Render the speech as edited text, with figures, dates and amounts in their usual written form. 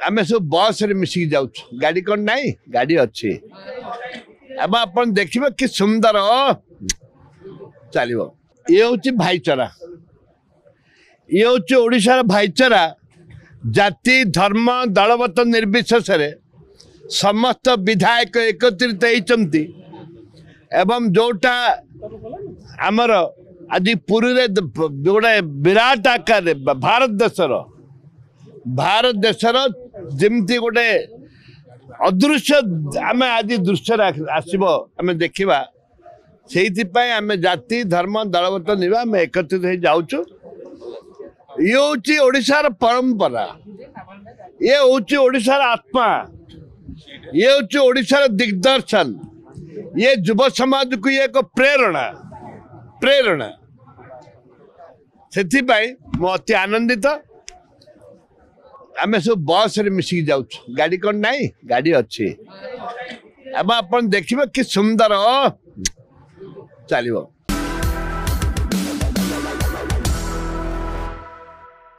आम सब बस रे मिसिक जाऊ गाड़ी कौन नाई गाड़ी अच्छी अब आप देखिए कि सुंदर चलो ये हूँ भाईचारा ये हूँ ओडिशार भाईचारा जाति धर्म दलमत निर्विशेष समस्त विधायक एकत्रित होती एवं जोटा आमर आज पुरी गोटे विराट आकार भारत देशर जमती गोटे अदृश्य आम आज दृश्य आसब आम देखा से आम जाति धर्म दलमत निवा आम एकत्रित हो जाऊँ ये हूँ ओडिशार परंपरा ये हूँ ओडिशार आत्मा ये हूँ ओडिशार दिग्दर्शन ये युव समाज को एक प्रेरणा प्रेरणा से अति आनंदित आम सब बस रे मिसिक जाऊ गाड़ी कौन नाई गाड़ी अच्छी अब आप देखिए कि सुंदर चलो।